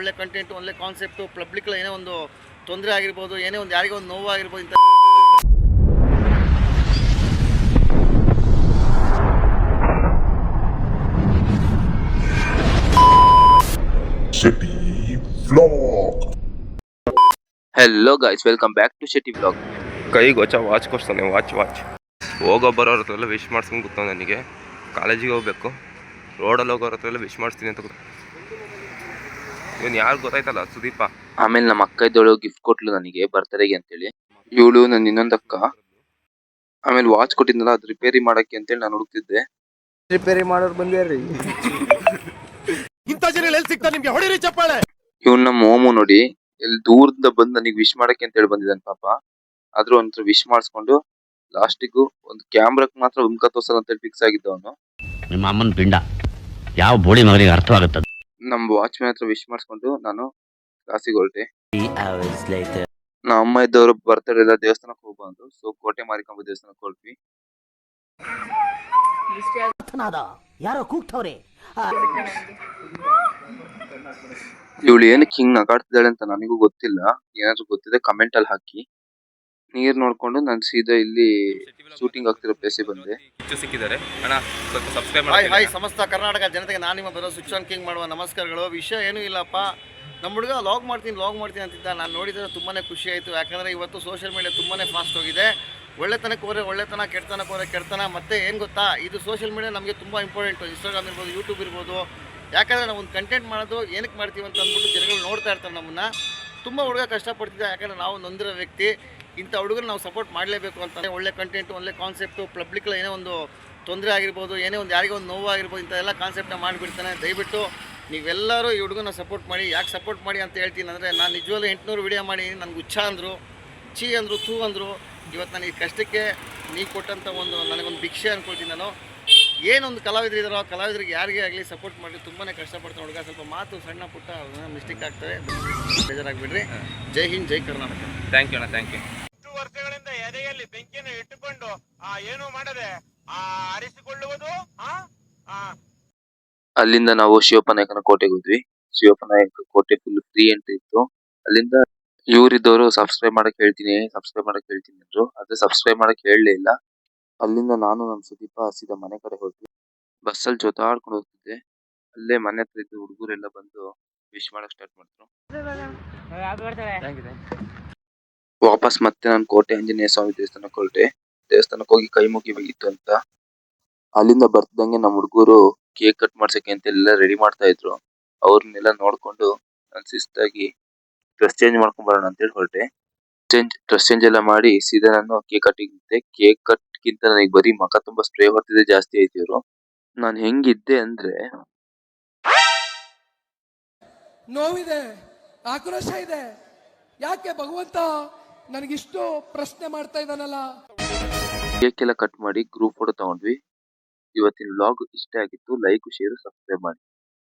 ಒಳ್ಳೆ ಕಂಟೆಂಟ್, ಒಳ್ಳೆ concept, public ಏನೇ ಒಂದು ತೊಂದರೆ ಆಗಿರ್ಬೋದು, ಏನೇ ಒಂದು ಯಾರಿಗೋ ಒಂದು ನೋವು ಆಗಿರ್ಬೋದು, ಇಂಥ City Vlog. Hello guys, welcome back to Shetty vlog. ಕೈಗೆ ಹೊಚ್ಚ ವಾಚ್ ಕೊಡ್ತಾನೆ. ವಾಚ್ ಹೋಗೋ ಬರೋರ ಹತ್ರ ಎಲ್ಲ ವಿಶ್ ಮಾಡ್ಸ್ಕೊಂಡು ಗೊತ್ತಾವ. ನನಗೆ ಕಾಲೇಜಿಗೆ ಹೋಗ್ಬೇಕು, ರೋಡಲ್ಲಿ ಹೋಗೋರ ಹತ್ರ ಎಲ್ಲ ವಿಶ್ ಮಾಡಿಸ್ತೀನಿ ಅಂತ ಗೊತ್ತ. ಇವನು ಯಾರು ಗೊತ್ತಾಯ್ತಲ್ಲ, ಸುದೀಪ. ಆಮೇಲೆ ನಮ್ಮ ಅಕ್ಕ ಇದ್ದವಳು ಗಿಫ್ಟ್ ಕೊಟ್ಲು ನನಗೆ ಬರ್ತಡೆಗೆ ಅಂತೇಳಿ. ಇವಳು ನನ್ನ ಇನ್ನೊಂದಕ್ಕ. ಆಮೇಲೆ ವಾಚ್ ಕೊಟ್ಟಿದ್ನಲ್ಲ, ಅದು ರಿಪೇರಿ ಮಾಡಕ್ಕೆ ಅಂತೇಳಿ ನಾನು ಹುಡುಕ್ತಿದ್ದೆ. ರಿಪೇರಿ ಮಾಡೋರು ಬಂದ್ಯಾರ್ರಿ. ಇಂಥ ಜನ ಎಲ್ಲಿ ಸಿಗ್ತಾರೆ ನಿಮ್ಗೆ? ಹೊಡಿರಿ ಚಪ್ಪಾಳೆ. ಇವ್ನ ನಮ್ಮ ಮೋಮು ನೋಡಿ ಎಲ್ಲಿ ದೂರದಿಂದ ಬಂದು ನನಗೆ ವಿಶ್ ಮಾಡಕ್ಕೆ ಅಂತೇಳಿ ಬಂದಿದ್ದಾನೆ ಪಾಪ. ಆದ್ರೂ ಒಂಥರ ವಿಶ್ ಮಾಡಿಸ್ಕೊಂಡು ಲಾಸ್ಟಿಗೂ ಒಂದು ಕ್ಯಾಮ್ರಾಕ್ ಮಾತ್ರ ಉಮ್ಕ ತೋರ್ಸಲ್ಲ ಅಂತೇಳಿ ಫಿಕ್ಸ್ ಆಗಿದ್ದವನು. ನಿಮ್ಮ ಅಮ್ಮನ ಪಿಂಡ ಯಾವ ಬೋಳಿ ಮಗನಿಗೆ ಅರ್ಥವಾಗುತ್ತದೆ. ನಮ್ಮ ವಾಚ್ಮ್ಯಾನ್ ಹತ್ರ ವಿಶ್ ಮಾಡಿಸ್ಕೊಂಡು ನಾನು ಕ್ಲಾಸಿಗೆ ಹೊರಟೆ. ನಮ್ಮ ಅಮ್ಮ ಇದ್ದವರು ಬರ್ತಡೇ ಎಲ್ಲ ದೇವಸ್ಥಾನಕ್ಕೆ ಹೋಗ್ಬಂದು, ಸೊ ಕೋಟೆ ಮಾರಿಕಾಂಬ ದೇವಸ್ಥಾನಕ್ಕೆ ಹೊರಟ್ವಿ. ಯಾರೋ ಕೂಗ್ತವ್ರೆ. ಇವಳು ಏನಕ್ಕೆ ಹಿಂಗ್ ನಗಾಡ್ತಿದ್ದಾಳೆ ಅಂತ ನನಗೂ ಗೊತ್ತಿಲ್ಲ. ಏನಾದ್ರು ಗೊತ್ತಿದೆ ಕಮೆಂಟ್ ಅಲ್ಲಿ ಹಾಕಿ. ನೀರ್ ನೋಡ್ಕೊಂಡು ನಾನು ಸೀದಾ ಇಲ್ಲಿ ಶೂಟಿಂಗ್ ಆಗ್ತಿರೋ ಪ್ಲೇಸಿಗೆ ಬಂದೆ. ಸಿಕ್ಕಿದ್ದಾರೆ ಅಣ್ಣ, ಸ್ವಲ್ಪ ಸಬ್ಸ್ಕ್ರೈಬ್ ಹಾಯ್ ಮಾಡಿ. ಸಮಸ್ತ ಕರ್ನಾಟಕ ಜನತೆಗೆ ನಾನು ನಿಮ್ಮ ಬರೋ ಸ್ವಿಚ್ ಆನ್ ಕಿಂಗ್ ಮಾಡುವ ನಮಸ್ಕಾರಗಳು. ವಿಷಯ ಏನೂ ಇಲ್ಲಪ್ಪ, ನಮ್ಮ ಹುಡುಗ ಲಾಗ್ ಮಾಡ್ತೀನಿ ಅಂತಿದ್ದ. ನಾನು ನೋಡಿದರೆ ತುಂಬಾ ಖುಷಿ ಆಯಿತು. ಯಾಕಂದರೆ ಇವತ್ತು ಸೋಷಿಯಲ್ ಮೀಡಿಯಾ ತುಂಬಾ ಫಾಸ್ಟ್ ಹೋಗಿದೆ. ಒಳ್ಳೆತನಕ್ಕೆ ಹೋದರೆ ಒಳ್ಳೆತನ, ಕೆಡ್ತನಕ್ಕೆ ಹೋದರೆ ಕೆಡ್ತನ. ಮತ್ತು ಏನು ಗೊತ್ತಾ, ಇದು ಸೋಷಿಯಲ್ ಮೀಡಿಯಾ ನಮಗೆ ತುಂಬ ಇಂಪಾರ್ಟೆಂಟು. ಇನ್ಸ್ಟಾಗ್ರಾಮ್ ಇರ್ಬೋದು, ಯೂಟ್ಯೂಬ್ ಇರ್ಬೋದು. ಯಾಕಂದರೆ ನಾವು ಒಂದು ಕಂಟೆಂಟ್ ಮಾಡೋದು ಏನಕ್ಕೆ ಮಾಡ್ತೀವಿ ಅಂತ ಅಂದ್ಬಿಟ್ಟು ಜನಗಳು ನೋಡ್ತಾ ಇರ್ತಾರೆ ನಮ್ಮನ್ನು. ತುಂಬ ಹುಡುಗ ಕಷ್ಟಪಡ್ತಿದ್ದೆ. ಯಾಕಂದರೆ ನಾವು ನೊಂದಿರೋ ವ್ಯಕ್ತಿ. ಇಂಥ ಹುಡುಗರು ನಾವು ಸಪೋರ್ಟ್ ಮಾಡಲೇಬೇಕು ಅಂತ. ಒಳ್ಳೆ ಕಂಟೆಂಟು, ಒಳ್ಳೆ ಕಾನ್ಸೆಪ್ಟು, ಪಬ್ಲಿಕ್ ಏನೇ ಒಂದು ತೊಂದರೆ ಆಗಿರ್ಬೋದು, ಏನೇ ಒಂದು ಯಾರಿಗೋ ಒಂದು ನೋವು ಆಗಿರ್ಬೋದು, ಇಂಥದೆಲ್ಲ ಕಾನ್ಸೆಪ್ಟನ್ನ ಮಾಡಿಬಿಡ್ತಾನೆ. ದಯವಿಟ್ಟು ನೀವೆಲ್ಲರೂ ಈ ಹುಡುಗನ ಸಪೋರ್ಟ್ ಮಾಡಿ. ಯಾಕೆ ಸಪೋರ್ಟ್ ಮಾಡಿ ಅಂತ ಹೇಳ್ತೀನಿ ಅಂದರೆ, ನಾನು ನಿಜವಾಗ್ಲೂ 800 ವೀಡಿಯೋ ಮಾಡಿ ನನಗೆ ಹುಚ್ಚ ಅಂದರು, ಚೀ ಅಂದರು, ತೂ ಅಂದರು. ಇವತ್ತು ನನಗೆ ಕಷ್ಟಕ್ಕೆ ನೀವು ಕೊಟ್ಟಂಥ ನನಗೊಂದು ಭಿಕ್ಷೆ ಅಂದ್ಕೊಳ್ತೀನಿ ನಾನು. ಏನೊಂದು ಕಲಾವಿದರಿದ್ದಾರೋ ಕಲಾವಿದರಿಗೆ ಯಾರಿಗೇ ಆಗಲಿ ಸಪೋರ್ಟ್ ಮಾಡಿ. ತುಂಬಾ ಕಷ್ಟಪಡ್ತಾನೆ ಹುಡುಗ. ಸ್ವಲ್ಪ ಮಾತು ಸಣ್ಣ ಪುಟ್ಟ ಮಿಸ್ಟೇಕ್ ಆಗ್ತವೆ, ಬೇಜಾರಾಗ್ಬಿಡ್ರಿ. ಜೈ ಹಿಂದ್, ಜೈ ಕರ್ನಾಟಕ. ಥ್ಯಾಂಕ್ ಯು ಅಣ್ಣ, ಥ್ಯಾಂಕ್ ಯು. ವರ್ಷಗಳಿಂದ ಎದೆಯಲ್ಲಿ ಬೆಂಕಿಯನ್ನು ಇಟ್ಟುಕೊಂಡು ಏನು ಮಾಡದೆ ಆರಿಸಿಕೊಳ್ಳುವುದು. ಅಲ್ಲಿಂದ ನಾವು ಶಿವಪ್ಪನಾಯಕನ ಕೋಟೆಗೆ ಹೋದ್ವಿ. ಶಿವಪ್ಪನಾಯಕ ಕೋಟೆ ಫುಲ್ ಫ್ರೀ ಎಂಟ್ರಿ ಇತ್ತು. ಅಲ್ಲಿಂದ ಇವರಿದ್ದವರು ಸಬ್ಸ್ಕ್ರೈಬ್ ಮಾಡಕ್ ಹೇಳ್ತೀನಿ ಅಂದ್ರು. ಅದೇ ಸಬ್ಸ್ಕ್ರೈಬ್ ಮಾಡಕ್ ಹೇಳಲೇ ಇಲ್ಲ. ಅಲ್ಲಿಂದ ನಾನು ನಮ್ಮ ಸುದೀಪ ಸೀದಾ ಮನೆ ಕಡೆ ಹೋದ್ವಿ. ಬಸ್ಸಲ್ಲಿ ಜೊತಾಡ್ಕೊಂಡು ಹೋಗ್ತಿದ್ದೆ. ಅಲ್ಲೇ ಮನೆ ಹತ್ರ ಇದ್ದು ಹುಡುಗರೆಲ್ಲ ಬಂದು ವಿಶ್ ಮಾಡಕ್ ಸ್ಟಾರ್ಟ್ ಮಾಡಿದ್ರು. ವಾಪಸ್ ಮತ್ತೆ ನಾನು ಕೋಟೆ ಆಂಜನೇಯ ಸ್ವಾಮಿ ದೇವಸ್ಥಾನಕ್ಕೆ ಹೊರಟೆ. ದೇವಸ್ಥಾನಕ್ಕೆ ಹೋಗಿ ಕೈ ಮುಗಿಬೇಕಿತ್ತು ಅಂತ. ಅಲ್ಲಿಂದ ಬರ್ತಿದ್ದಂಗೆ ನಮ್ಮ ಹುಡುಗರು ಕೇಕ್ ಕಟ್ ಮಾಡ್ಸಕ್ಕೆ ಅಂತ ಎಲ್ಲ ರೆಡಿ ಮಾಡ್ತಾ ಇದ್ರು. ಅವ್ರನ್ನೆಲ್ಲ ನೋಡ್ಕೊಂಡು ನಾನು ಶಿಸ್ತಾಗಿ ಡ್ರೆಸ್ ಚೇಂಜ್ ಮಾಡ್ಕೊಂಡ್ ಬರೋಣ ಅಂತೇಳಿ ಹೊರಟೆ. ಡ್ರೆಸ್ ಚೇಂಜ್ ಎಲ್ಲ ಮಾಡಿ ಸೀದಾ ನಾನು ಕೇಕ್ ಕಟ್ಟಿಂಗ್ ಇದ್ದೆ. ಕೇಕ್ ಕಟ್ಗಿಂತ ನನಗೆ ಬರೀ ಮಕ ತುಂಬಾ ಸ್ಪ್ರೇ ಹೊರ್ತಿದೆ ಜಾಸ್ತಿ ಆಯ್ತು ಇವ್ರು. ನಾನು ಹೆಂಗಿದ್ದೆ ಅಂದ್ರೆ, ನೋವಿದೆ, ಆಕ್ರೋಶ ಇದೆ. ಯಾಕೆ ಭಗವಂತ ನನಗಿಷ್ಟು ಪ್ರಶ್ನೆ ಮಾಡ್ತಾ ಇದ್ದಾನಲ್ಲ. ಕೇಕ್ ಎಲ್ಲ ಕಟ್ ಮಾಡಿ ಗ್ರೂಪ್ ಫೋಟೋ ತಗೊಂಡ್ವಿ. ಇವತ್ತಿನ ವ್ಲಾಗ್ ಇಷ್ಟ ಆಗಿತ್ತು. ಲೈಕ್, ಶೇರ್, ಸಬ್ಸ್ಕ್ರೈಬ್ ಮಾಡಿ.